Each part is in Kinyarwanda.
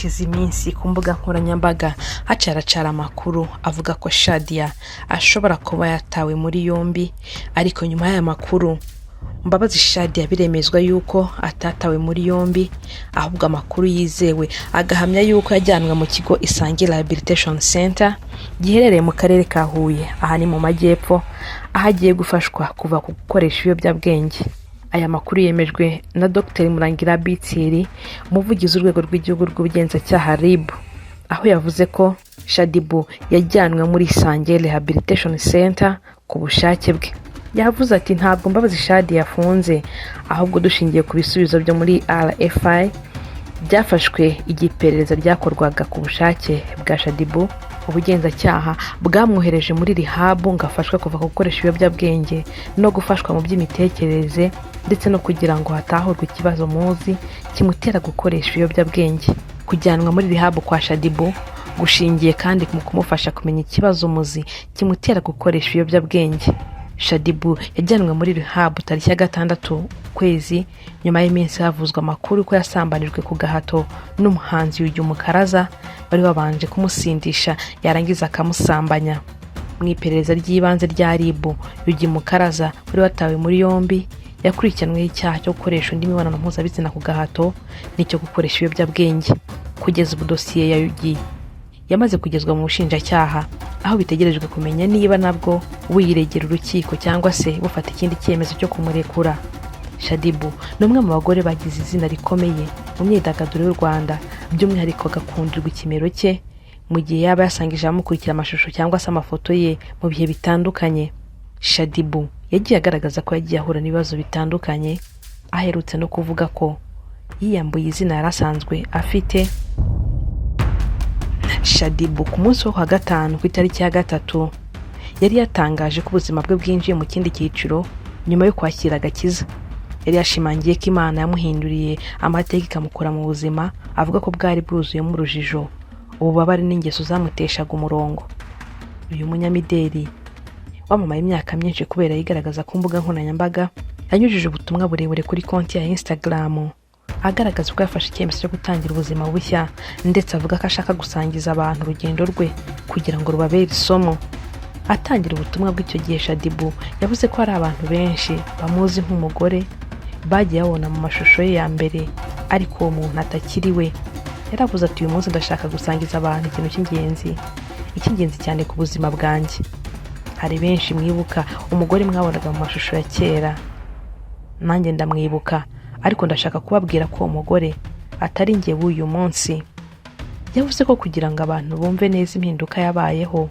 hashize iminsi ku mbuga nkoranyambaga hacaracara amakuru avuga ko Shadia ashobora kuba yatawe muri yombi, ariko nyuma y'aya makuru Mbabazi Shadia biremezwa yuko atatawe muri yombi, ahubwo amakuru yizewe agahamya yuko yajyanwe mu kigo Isange Rehabilitation Center giherereye mu karere ka Huye, aha ni mu majyepfo, aho agiye gufashwa kuva ku gukoresha ibiyobyabwenge. Aya makuru yemejwe na Dr Murangira Bitsiri, umuvugizi w'urwego rw'igihugu rw'ubugenzacyaha RIB, aho yavuze ko Shadibu yajyanwe muri Isange Rehabilitation Center ku bushake bwe. Yavuze ati ntabwo Mbabazi Shadia yafunze, ahubwo dushingiye ku bisubizo byo muri RFI byafashwe igiperereza ryakorwaga ku bushake bwa Shadibu, ubugenzacyaha bwamwohereje muri rehab ngo afashwe kuva ku gukoresha ibiyobyabwenge no gufashwa mu by'imitekerereze, ndetse no kugira ngo hatahurwe ikibazo muzi kimutera gukoresha ibiyobyabwenge. Kujyanwa muri rehab kwa Shadibu gushingiye kandi mu kumufasha kumenya ikibazo muzi kimutera gukoresha ibiyobyabwenge. Shadibu yajyanwe muri rehab tariki ya 6 kwezi, nyuma y'iminsi havuzwa amakuru ko yasambanijwe ku gahato n'umuhanzi Yugi Mukaraza, bari babanje kumusindisha yarangiza akamusambanya. Mu iperereza ry'ibanze rya RIB, Yugi Mukaraza wari watawe muri yombi yakurikiranweho icyaha cyo gukoresha undi mibonano mpuzabitsina ku gahato n'icyo gukoresha ibiyobyabwenge. Kugeza ubu dosiye ya Yugi yamaze kugezwa mu bushinjacyaha, aho bitegerejwe kumenya niba nabwo wiregera urukiko cyangwa se bufata ikindi cyemezo cyo kumurekura. Shadibu ni umwe mu bagore bagize izina rikomeye mu myidagaduro y'u Rwanda, by'umwihariko agakundirwa ikimero cye mu gihe yaba yasangije amukurikira amashusho cyangwa se amafoto ye mu bihe bitandukanye. Shadibu yagiye agaragaza ko yagiye ahura n'ibibazo bitandukanye, aherutse no kuvuga ko yiyambuye izina yarasanzwe afite. Shadibu ku munsi wa 5 ku itariki ya 3 yari yatangaje ko ubuzima bwe bwinjiye mu kindi cyiciro nyuma yo kwakira agakiza. Yari yashimangiye ko Imana yamuhinduriye amateka ikamukura mu buzima, avuga ko bwari bwuzuyemo urujijo, ububabare n'ingeso zamuteshaga umurongo. Uyu munyamideli wamamaye imyaka myinshi kubera yigaragaza ku mbuga nkoranyambaga yanyujije ubutumwa burebure kuri konti ya Instagram agaragaza ko yafashe icyemezo cyo gutangira ubuzima bushya, ndetse avuga ko ashaka gusangiza abantu urugendo rwe kugira ngo rubabere isomo. Atangira ubutumwa bw'icyo gihe, Shadibu yavuze ko hari abantu benshi bamuzi nk'umugore bagiye babona mu mashusho ye ya mbere, ariko uwo muntu atakiri we. Yaravuze ati uyu munsi ndashaka gusangiza abantu ikintu cy'ingenzi cyane ku buzima bwanjye. Hari benshi mwibuka umugore mwabonaga mu mashusho ya kera, nanjye ndamwibuka, ariko ndashaka kubabwira ko uwo mugore atari njye w'uyu munsi. Yavuze ko kugira ngo abantu bumve neza impinduka yabayeho,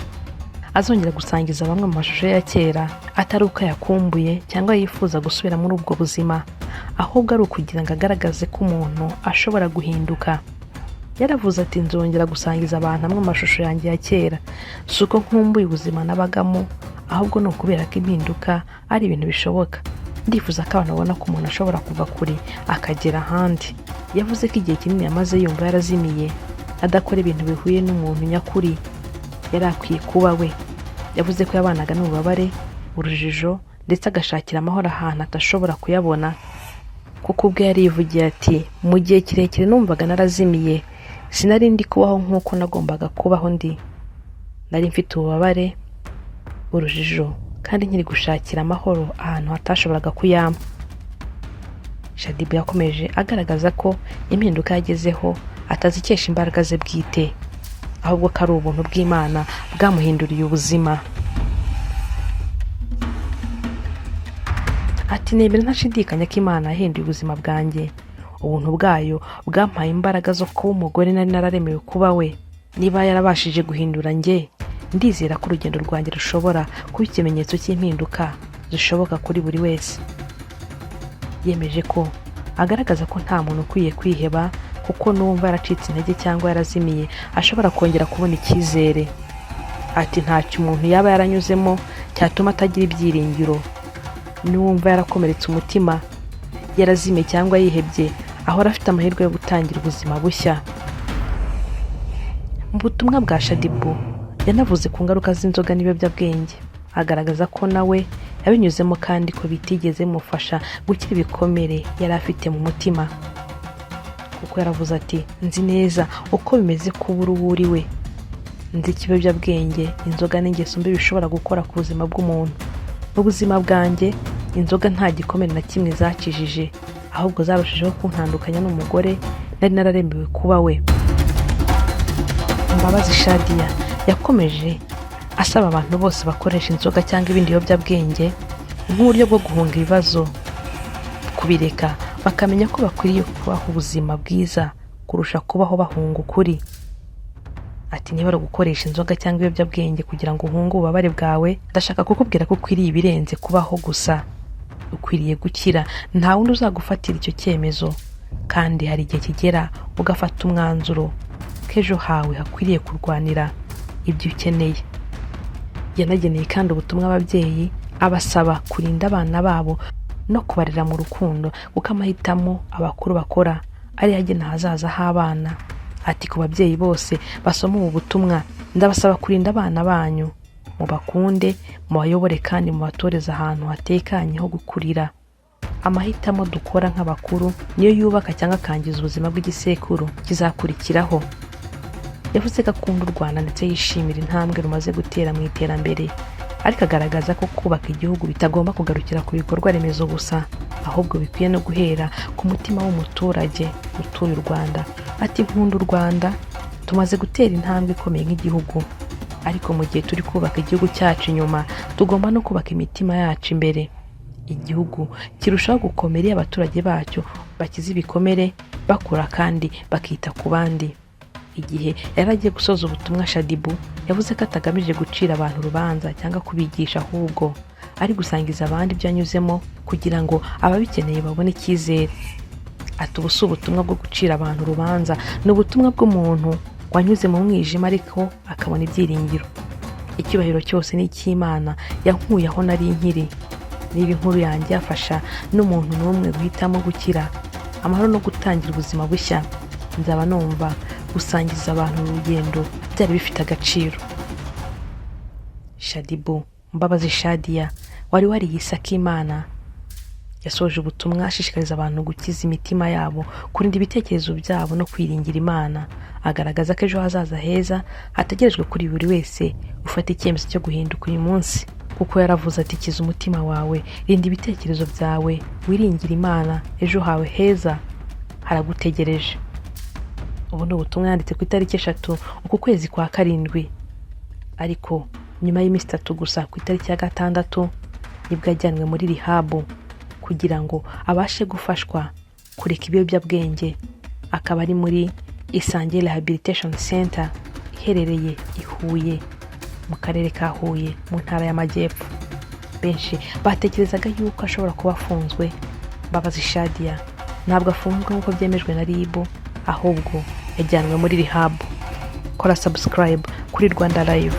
azongera gusangiza bamwe mu mashusho ya kera, atari uko yakumbuye cyangwa yifuza gusubira muri ubwo buzima, ahubwo ari ukugira ngo agaragaze ko umuntu ashobora guhinduka. Yaravuze ati nzongera gusangiza abantu amwe mu mashusho yanjye ya kera, si uko nkumbuye ubuzima nabagamo, ahubwo ni ukubera ko impinduka ari ibintu bishoboka. Ndifuza ko abantu babona ko umuntu ashobora kuva kure akagera ahandi. Yavuze ko igihe kinini yamaze yumva yarazimiye, adakora ibintu bihuye n'umuntu nyakuri yari akwiye kuba we. Yavuze ko yabanaga n'ububabare, urujijo, ndetse agashakira amahoro ahantu atashobora kuyabona, kuko ubwe yari yivugiye ati mu gihe kirekire numvaga narazimiye, sinari ndi kubaho nk'uko nagombaga kubaho ndi. Nari mfite ububabare, urujijo, kandi nkiri gushakira amahoro ahantu hatashoboraga kuyampa. Shadibu yakomeje agaragaza ko impinduka yagezeho atazikesha imbaraga ze bwite, ahubwo ko ari ubuntu bw'Imana bwamuhinduriye ubuzima. Ati nemera ntashidikanya ko Imana yahinduye ubuzima bwanjye. Ubuntu bwayo bwampaye imbaraga zo kuba umugore nari nararemewe kuba we. Niba yarabashije guhindura njye, ndizera ko urugendo rwanjye rushobora kuba ikimenyetso cy'impinduka zishoboka kuri buri wese. Yemeje ko agaragaza ko nta muntu ukwiye kwiheba, kuko n'uwumva yaracitse intege cyangwa yarazimiye ashobora kongera kubona icyizere. Ati ntacyo umuntu yaba yaranyuzemo cyatuma atagira ibyiringiro. N'uwumva yarakomeretse umutima, yarazimiye cyangwa yihebye, ahora afite amahirwe yo gutangira ubuzima bushya. Mu butumwa bwa Shadibu yanavuze ku ngaruka z'inzoga n'ibiyobyabwenge, agaragaza ko nawe yabinyuzemo kandi ko bitigeze mufasha gukira ibikomere yari afite mu mutima. kuko yaravuze ati nzi neza uko bimeze kubura uwo uri we, nzi ikiyobyabwenge, inzoga n'ingeso mbi bishobora gukora ku buzima bw'umuntu. Mu buzima bwanjye inzoga nta gikomere na kimwe zakijije, ahubwo zarushijeho kuntandukanya n'umugore nari nararemewe kuba we. Mbabazi Shadia yakomeje asaba abantu bose bakoresha inzoga cyangwa ibindi biyobyabwenge nk'uburyo bwo guhunga ibibazo kubireka, bakamenya ko bakwiriye kubaho ubuzima bwiza kurusha kubaho bahunga ukuri. Ati niba gukoresha inzoga cyangwa ibiyobyabwenge kugira ngo uhunge ububabare bwawe, ndashaka kukubwira ko ukwiriye ibirenze kubaho gusa. Ukwiriye gukira, nta wundi uzagufatira icyo cyemezo, kandi hari igihe kigera ugafata umwanzuro k'ejo hawe hakwiriye kurwanira ibyo ukeneye. Yanageneye kandi ubutumwa ababyeyi, abasaba kurinda abana babo no kubarera mu rukundo, kuko amahitamo abakuru bakora ari agena ahazaza h'abana. Ati ku babyeyi bose basoma ubu butumwa, ndabasaba kurinda abana banyu, mubakunde, mubayobore kandi mubatoreze ahantu hatekanye ho gukurira. Amahitamo dukora nk'abakuru niyo yubaka cyangwa akangiza ubuzima bw'igisekuru kizakurikiraho. Yavuze ko akunda u Rwanda ndetse yishimira intambwe rumaze gutera mu iterambere, ariko agaragaza ko kubaka igihugu bitagomba kugarukira ku bikorwa remezo gusa, ahubwo bikwiye no guhera ku mutima w'umuturage utuye u Rwanda. Ati nkunda u Rwanda, tumaze gutera intambwe ikomeye nk'igihugu, ariko mu gihe turi kubaka igihugu cyacu inyuma, tugomba no kubaka imitima yacu imbere. Igihugu kirushaho gukomera iyo abaturage bacyo bakize ibikomere, bakura kandi bakita ku bandi. Igihe yaragiye gusoza ubutumwa, Shadibu yavuze ko atagamije gucira abantu urubanza cyangwa kubigisha, ahubwo ari gusangiza abandi ibyo anyuzemo kugira ngo ababikeneye babone icyizere. Ati ubu si ubutumwa bwo gucira abantu urubanza, ni ubutumwa bw'umuntu wanyuze mu mwijima ariko akabona ibyiringiro. Icyubahiro cyose ni icy'Imana yankuye aho nari nkiri. Niba inkuru yanjye yafasha n'umuntu n'umwe guhitamo gukira, amahoro no gutangira ubuzima bushya, nzaba numva gusangiza abantu urugendo byari bifite agaciro. Shadibu Mbabazi Shadia wari wariyise Akimana yasoje ubutumwa ashishikariza abantu gukiza imitima yabo, kurinda ibitekerezo byabo no kwiringira Imana. Agaragaza ko ejo hazaza heza hategerejwe kuri buri wese ufata icyemezo cyo guhinduka uyu munsi, kuko yaravuze ati kiza umutima wawe, rinda ibitekerezo byawe, wiringira Imana, ejo hawe heza haragutegereje. Ubu ni ubutumwa yanditse ku itariki 3 uku kwezi kwa karindwi, ariko nyuma y'iminsi 3 gusa ku itariki ya 6 nibwo yajyanwe muri rehab kugira ngo abashe gufashwa kureka ibiyobyabwenge. Akaba ari muri Isange Rehabilitation Center iherereye i Huye mu karere ka Huye mu ntara y'Amajyepfo. Benshi batekerezaga yuko ashobora kuba afunzwe. Mbabazi Shadia ntabwo afunzwe nk'uko byemejwe na RIB, ahubwo yajyanwe muri rehab. Kora subscribe kuri Rwanda Live.